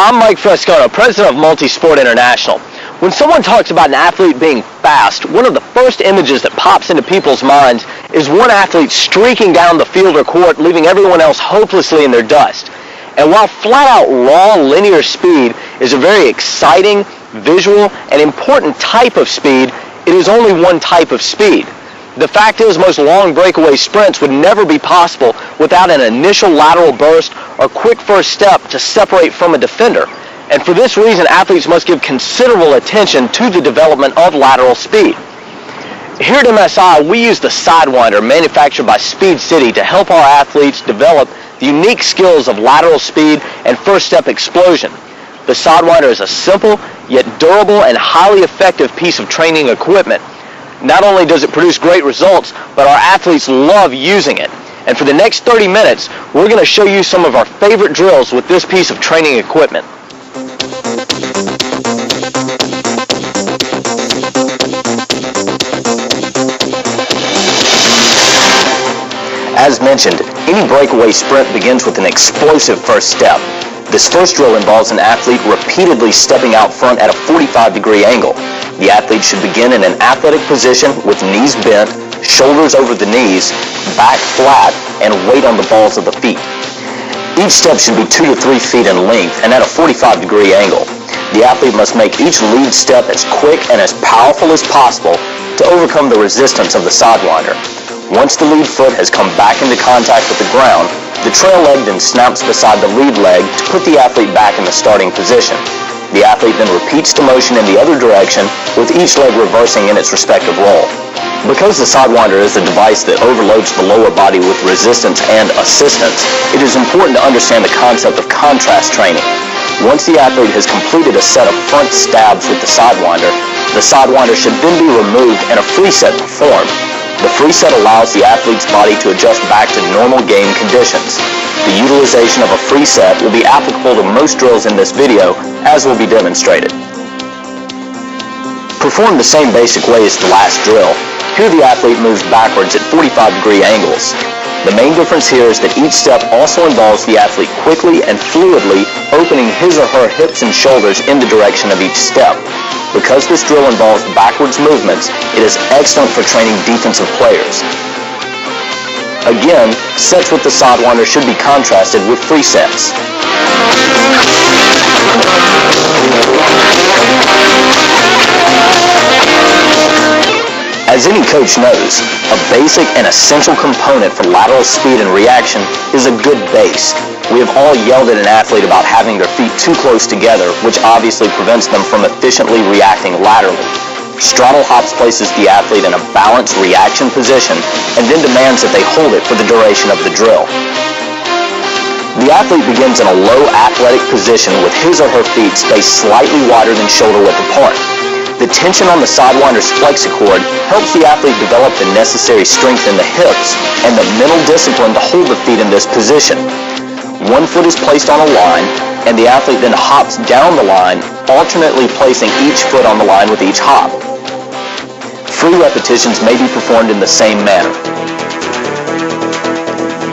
I'm Mike Frescone, president of Multisport International. When someone talks about an athlete being fast, one of the first images that pops into people's minds is one athlete streaking down the field or court, leaving everyone else hopelessly in their dust. And while flat-out raw linear speed is a very exciting, visual, and important type of speed, it is only one type of speed. The fact is, most long breakaway sprints would never be possible without an initial lateral burst or quick first step to separate from a defender. And for this reason, athletes must give considerable attention to the development of lateral speed. Here at MSI, we use the Sidewinder manufactured by Speed City to help our athletes develop the unique skills of lateral speed and first step explosion. The Sidewinder is a simple, yet durable and highly effective piece of training equipment. Not only does it produce great results, but our athletes love using it. And for the next 30 minutes, we're going to show you some of our favorite drills with this piece of training equipment. As mentioned, any breakaway sprint begins with an explosive first step. This first drill involves an athlete repeatedly stepping out front at a 45-degree angle. The athlete should begin in an athletic position with knees bent, shoulders over the knees, back flat, and weight on the balls of the feet. Each step should be 2 to 3 feet in length and at a 45-degree angle. The athlete must make each lead step as quick and as powerful as possible to overcome the resistance of the Sidewinder. Once the lead foot has come back into contact with the ground, the trail leg then snaps beside the lead leg to put the athlete back in the starting position. The athlete then repeats the motion in the other direction, with each leg reversing in its respective role. Because the Sidewinder is a device that overloads the lower body with resistance and assistance, it is important to understand the concept of contrast training. Once the athlete has completed a set of front stabs with the Sidewinder should then be removed and a free set performed. The free set allows the athlete's body to adjust back to normal game conditions. The utilization of a free set will be applicable to most drills in this video, as will be demonstrated. Perform the same basic way as the last drill. Here the athlete moves backwards at 45-degree angles. The main difference here is that each step also involves the athlete quickly and fluidly opening his or her hips and shoulders in the direction of each step. Because this drill involves backwards movements, it is excellent for training defensive players. Again, sets with the Sidewinder should be contrasted with free sets. As any coach knows, a basic and essential component for lateral speed and reaction is a good base. We have all yelled at an athlete about having their feet too close together, which obviously prevents them from efficiently reacting laterally. Straddle Hops places the athlete in a balanced reaction position and then demands that they hold it for the duration of the drill. The athlete begins in a low athletic position with his or her feet spaced slightly wider than shoulder width apart. The tension on the Sidewinder's flexicord helps the athlete develop the necessary strength in the hips and the mental discipline to hold the feet in this position. One foot is placed on a line, and the athlete then hops down the line, alternately placing each foot on the line with each hop. Free repetitions may be performed in the same manner.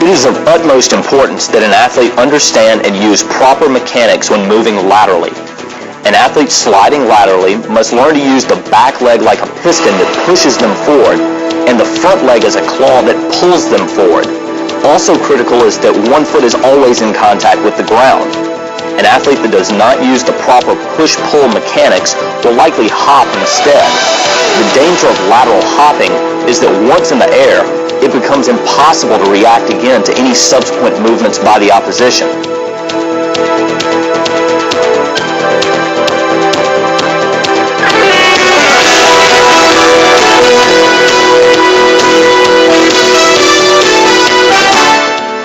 It is of utmost importance that an athlete understand and use proper mechanics when moving laterally. An athlete sliding laterally must learn to use the back leg like a piston that pushes them forward, and the front leg as a claw that pulls them forward. Also critical is that one foot is always in contact with the ground. An athlete that does not use the proper push-pull mechanics will likely hop instead. The danger of lateral hopping is that once in the air, it becomes impossible to react again to any subsequent movements by the opposition.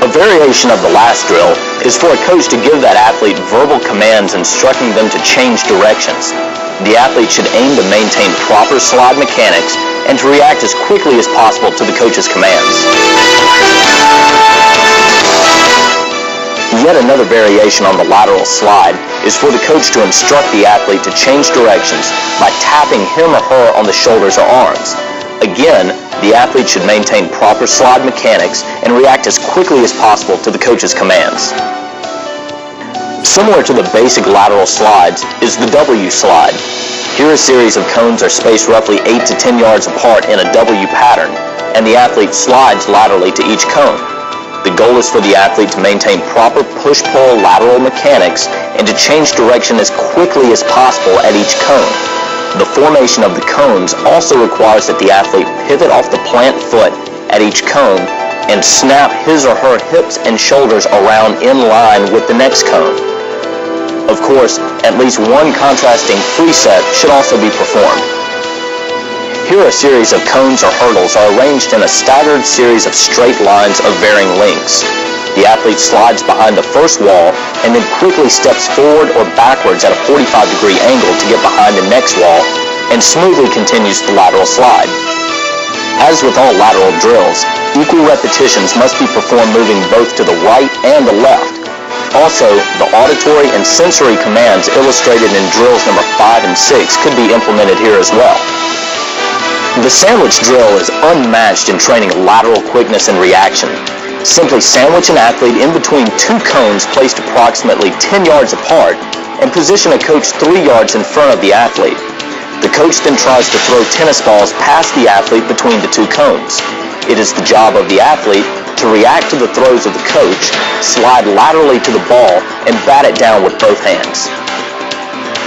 A variation of the last drill is for a coach to give that athlete verbal commands instructing them to change directions. The athlete should aim to maintain proper slide mechanics and to react as quickly as possible to the coach's commands. Yet another variation on the lateral slide is for the coach to instruct the athlete to change directions by tapping him or her on the shoulders or arms. Again, the athlete should maintain proper slide mechanics and react as quickly as possible to the coach's commands. Similar to the basic lateral slides is the W slide. Here a series of cones are spaced roughly 8 to 10 yards apart in a W pattern, and the athlete slides laterally to each cone. The goal is for the athlete to maintain proper push-pull lateral mechanics and to change direction as quickly as possible at each cone. The formation of the cones also requires that the athlete pivot off the plant foot at each cone and snap his or her hips and shoulders around in line with the next cone. Of course, at least one contrasting preset should also be performed. Here a series of cones or hurdles are arranged in a staggered series of straight lines of varying lengths. The athlete slides behind the first wall and then quickly steps forward or backwards at a 45-degree angle to get behind the next wall and smoothly continues the lateral slide. As with all lateral drills, equal repetitions must be performed moving both to the right and the left. Also, the auditory and sensory commands illustrated in drills number 5 and 6 could be implemented here as well. The sandwich drill is unmatched in training lateral quickness and reaction. Simply sandwich an athlete in between two cones placed approximately 10 yards apart and position a coach 3 yards in front of the athlete. The coach then tries to throw tennis balls past the athlete between the two cones. It is the job of the athlete to react to the throws of the coach, slide laterally to the ball, and bat it down with both hands.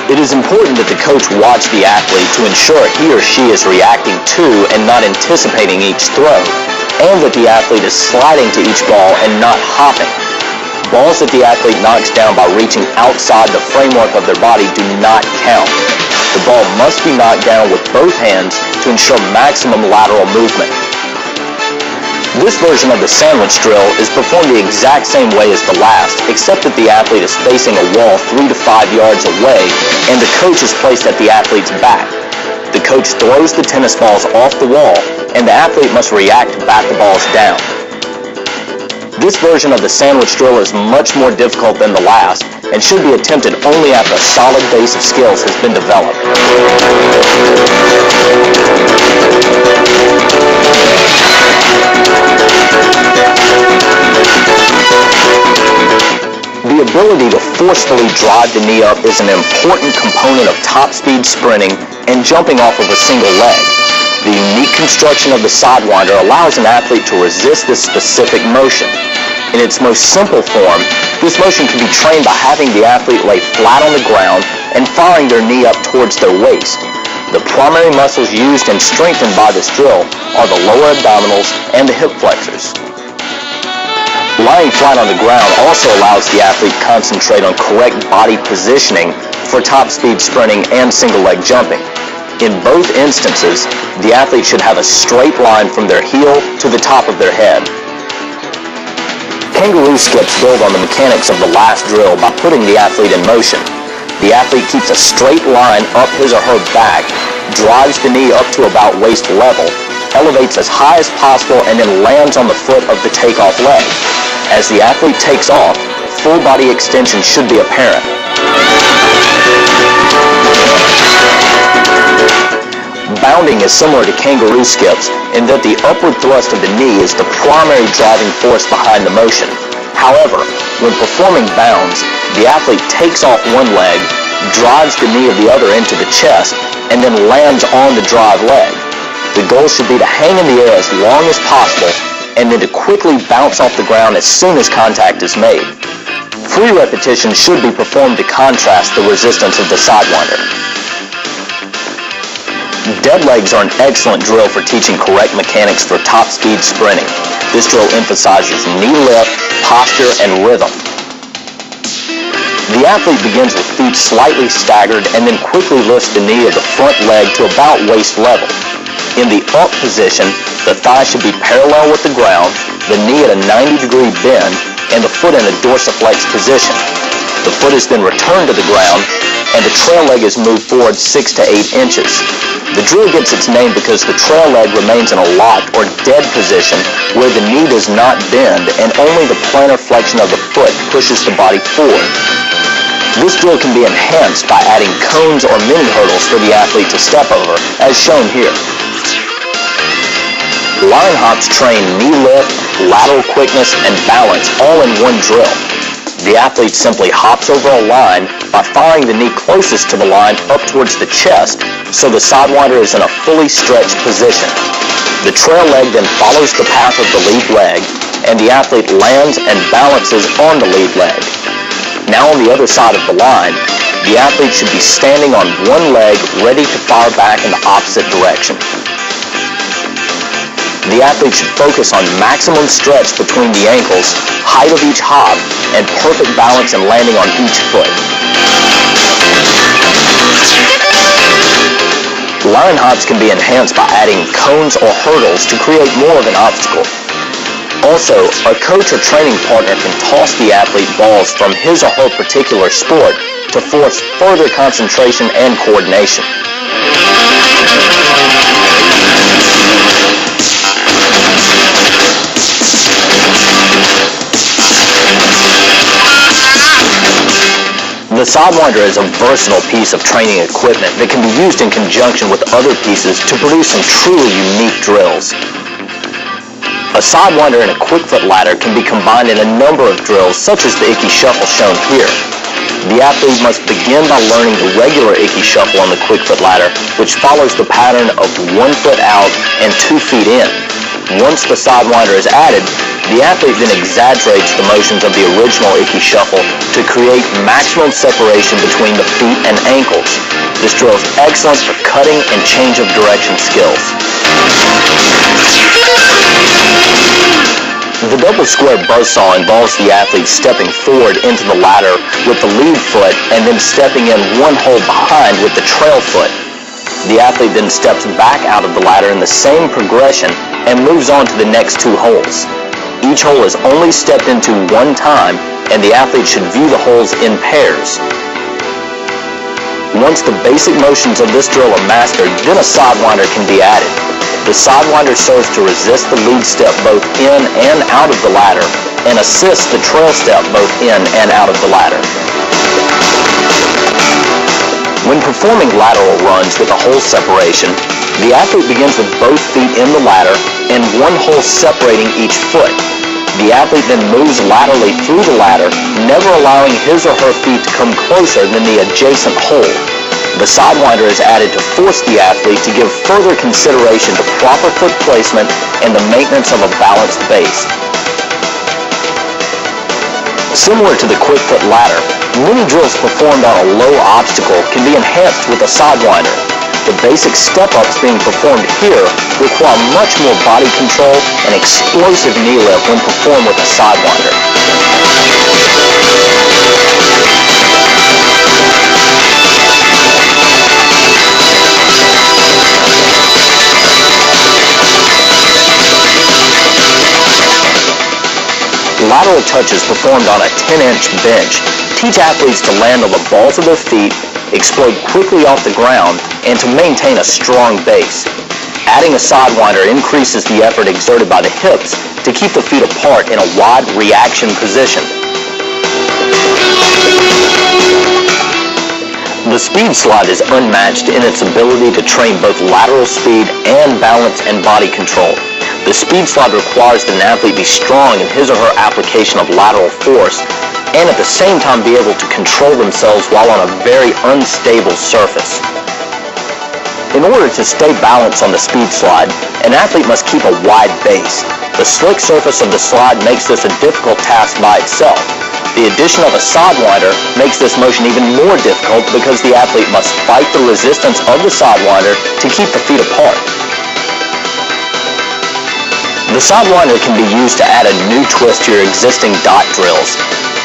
It is important that the coach watch the athlete to ensure he or she is reacting to and not anticipating each throw, and that the athlete is sliding to each ball and not hopping. Balls that the athlete knocks down by reaching outside the framework of their body do not count. The ball must be knocked down with both hands to ensure maximum lateral movement. This version of the sandwich drill is performed the exact same way as the last, except that the athlete is facing a wall 3 to 5 yards away and the coach is placed at the athlete's back. The coach throws the tennis balls off the wall and the athlete must react to bat the balls down. This version of the sandwich drill is much more difficult than the last and should be attempted only after a solid base of skills has been developed. The ability to forcefully drive the knee up is an important component of top speed sprinting and jumping off of a single leg. The unique construction of the Sidewinder allows an athlete to resist this specific motion. In its most simple form, this motion can be trained by having the athlete lay flat on the ground and firing their knee up towards their waist. The primary muscles used and strengthened by this drill are the lower abdominals and the hip flexors. Lying flat on the ground also allows the athlete to concentrate on correct body positioning for top speed sprinting and single leg jumping. In both instances, the athlete should have a straight line from their heel to the top of their head. Kangaroo skips build on the mechanics of the last drill by putting the athlete in motion. The athlete keeps a straight line up his or her back, drives the knee up to about waist level, elevates as high as possible, and then lands on the foot of the takeoff leg. As the athlete takes off, full body extension should be apparent. Bounding is similar to kangaroo skips in that the upward thrust of the knee is the primary driving force behind the motion. However, when performing bounds, the athlete takes off one leg, drives the knee of the other into the chest, and then lands on the drive leg. The goal should be to hang in the air as long as possible and then to quickly bounce off the ground as soon as contact is made. Free repetitions should be performed to contrast the resistance of the Sidewinder. Dead legs are an excellent drill for teaching correct mechanics for top speed sprinting. This drill emphasizes knee lift, posture, and rhythm. The athlete begins with feet slightly staggered and then quickly lifts the knee of the front leg to about waist level. In the up position, the thigh should be parallel with the ground, the knee at a 90-degree bend, and the foot in a dorsiflex position. The foot is then returned to the ground, and the trail leg is moved forward 6 to 8 inches. The drill gets its name because the trail leg remains in a locked or dead position where the knee does not bend and only the plantar flexion of the foot pushes the body forward. This drill can be enhanced by adding cones or mini hurdles for the athlete to step over, as shown here. Line hops train knee lift, lateral quickness, and balance all in one drill. The athlete simply hops over a line by firing the knee closest to the line up towards the chest, so the Sidewinder is in a fully stretched position. The trail leg then follows the path of the lead leg, and the athlete lands and balances on the lead leg. Now on the other side of the line, the athlete should be standing on one leg ready to fire back in the opposite direction. The athlete should focus on maximum stretch between the ankles, height of each hop, and perfect balance and landing on each foot. Line hops can be enhanced by adding cones or hurdles to create more of an obstacle. Also, a coach or training partner can toss the athlete balls from his or her particular sport to force further concentration and coordination. The Sidewinder is a versatile piece of training equipment that can be used in conjunction with other pieces to produce some truly unique drills. A Sidewinder and a quick foot ladder can be combined in a number of drills, such as the Ickey Shuffle shown here. The athlete must begin by learning the regular Ickey Shuffle on the quick foot ladder, which follows the pattern of 1 foot out and 2 feet in. Once the Sidewinder is added, the athlete then exaggerates the motions of the original Ickey Shuffle to create maximum separation between the feet and ankles. This drill is excellent for cutting and change of direction skills. The double square buzzsaw involves the athlete stepping forward into the ladder with the lead foot and then stepping in one hole behind with the trail foot. The athlete then steps back out of the ladder in the same progression and moves on to the next 2 holes. Each hole is only stepped into one time, and the athlete should view the holes in pairs. Once the basic motions of this drill are mastered, then a Sidewinder can be added. The Sidewinder serves to resist the lead step both in and out of the ladder, and assists the trail step both in and out of the ladder. When performing lateral runs with a hole separation, the athlete begins with both feet in the ladder and one hole separating each foot. The athlete then moves laterally through the ladder, never allowing his or her feet to come closer than the adjacent hole. The Sidewinder is added to force the athlete to give further consideration to proper foot placement and the maintenance of a balanced base. Similar to the quick foot ladder, many drills performed on a low obstacle can be enhanced with a Sidewinder. The basic step-ups being performed here require much more body control and explosive knee lift when performed with a Sidewinder. Lateral touches performed on a 10-inch bench teach athletes to land on the balls of their feet, explode quickly off the ground, and to maintain a strong base. Adding a Sidewinder increases the effort exerted by the hips to keep the feet apart in a wide reaction position. The speed slide is unmatched in its ability to train both lateral speed and balance and body control. The speed slide requires that an athlete be strong in his or her application of lateral force and at the same time be able to control themselves while on a very unstable surface. In order to stay balanced on the speed slide, an athlete must keep a wide base. The slick surface of the slide makes this a difficult task by itself. The addition of a Sidewinder makes this motion even more difficult because the athlete must fight the resistance of the Sidewinder to keep the feet apart. The Sidewinder can be used to add a new twist to your existing dot drills.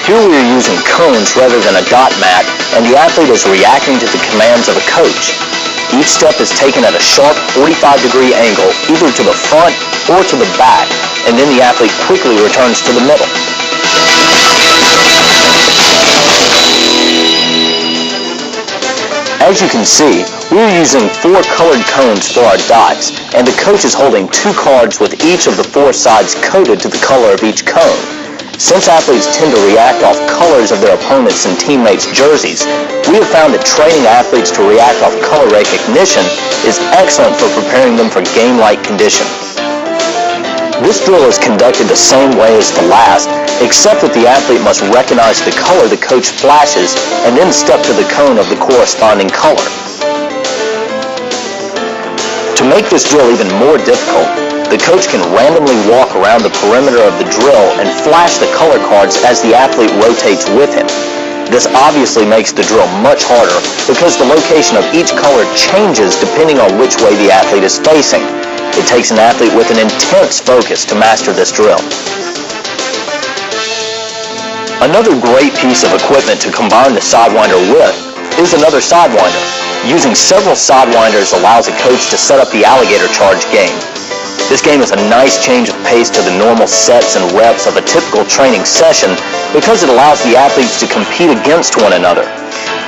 Here we are using cones rather than a dot mat, and the athlete is reacting to the commands of a coach. Each step is taken at a sharp 45-degree angle, either to the front or to the back, and then the athlete quickly returns to the middle. As you can see, we are using 4 colored cones for our dots, and the coach is holding 2 cards with each of the 4 sides coated to the color of each cone. Since athletes tend to react off colors of their opponents' and teammates' jerseys, we have found that training athletes to react off color recognition is excellent for preparing them for game-like conditions. This drill is conducted the same way as the last, except that the athlete must recognize the color the coach flashes and then step to the cone of the corresponding color. To make this drill even more difficult, the coach can randomly walk around the perimeter of the drill and flash the color cards as the athlete rotates with him. This obviously makes the drill much harder because the location of each color changes depending on which way the athlete is facing. It takes an athlete with an intense focus to master this drill. Another great piece of equipment to combine the Sidewinder with is another Sidewinder. Using several Sidewinders allows a coach to set up the Alligator charge game. This game is a nice change of pace to the normal sets and reps of a typical training session because it allows the athletes to compete against one another.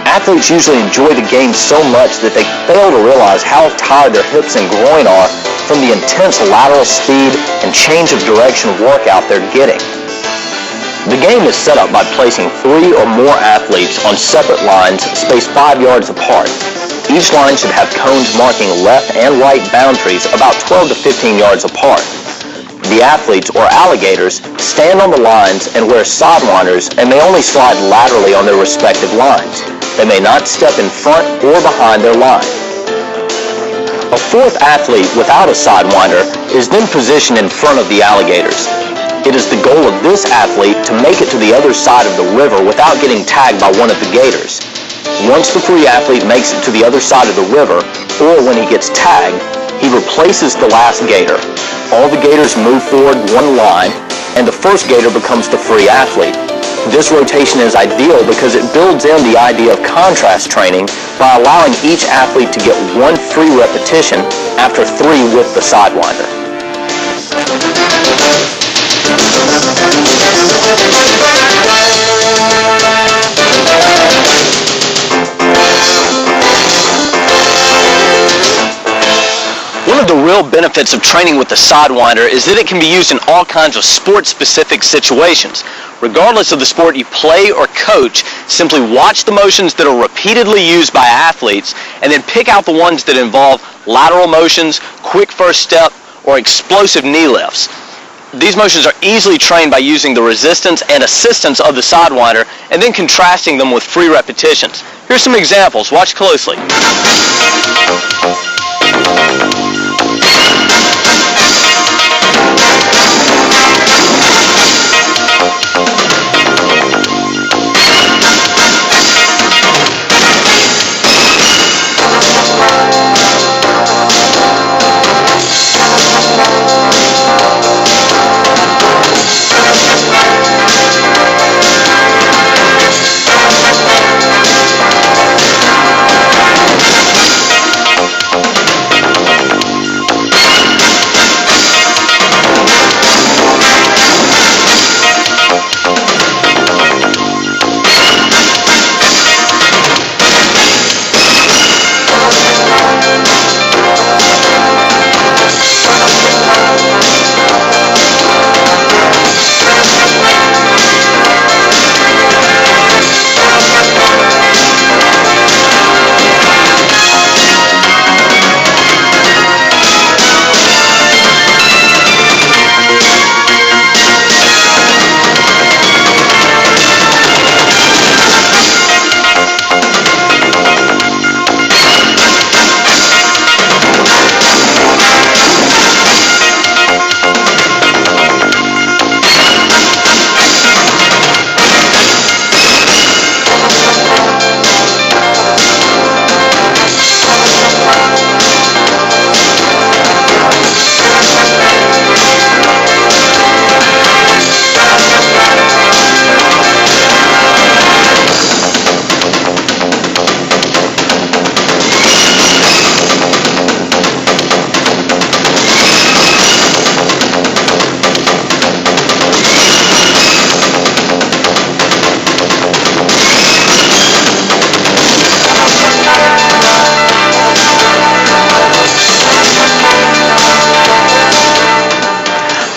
Athletes usually enjoy the game so much that they fail to realize how tired their hips and groin are from the intense lateral speed and change of direction workout they're getting. The game is set up by placing 3 or more athletes on separate lines spaced 5 yards apart. Each line should have cones marking left and right boundaries about 12 to 15 yards apart. The athletes, or alligators, stand on the lines and wear sidewinders and may only slide laterally on their respective lines. They may not step in front or behind their line. A fourth athlete without a sidewinder is then positioned in front of the alligators. It is the goal of this athlete to make it to the other side of the river without getting tagged by one of the gators. Once the free athlete makes it to the other side of the river, or when he gets tagged, he replaces the last gator. All the gators move forward one line, and the first gator becomes the free athlete. This rotation is ideal because it builds in the idea of contrast training by allowing each athlete to get 1 free repetition after 3 with the Sidewinder. One of the real benefits of training with the Sidewinder is that it can be used in all kinds of sport-specific situations. Regardless of the sport you play or coach, simply watch the motions that are repeatedly used by athletes and then pick out the ones that involve lateral motions, quick first step, or explosive knee lifts. These motions are easily trained by using the resistance and assistance of the Sidewinder and then contrasting them with free repetitions. Here's some examples. Watch closely.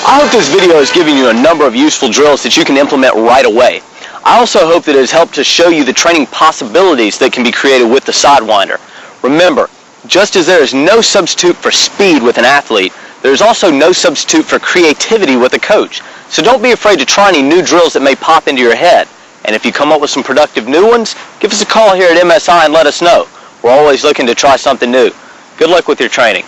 I hope this video has given you a number of useful drills that you can implement right away. I also hope that it has helped to show you the training possibilities that can be created with the Sidewinder. Remember, just as there is no substitute for speed with an athlete, There's also no substitute for creativity with a coach, so don't be afraid to try any new drills that may pop into your head. And if you come up with some productive new ones, give us a call here at MSI and let us know. We're always looking to try something new. Good luck with your training.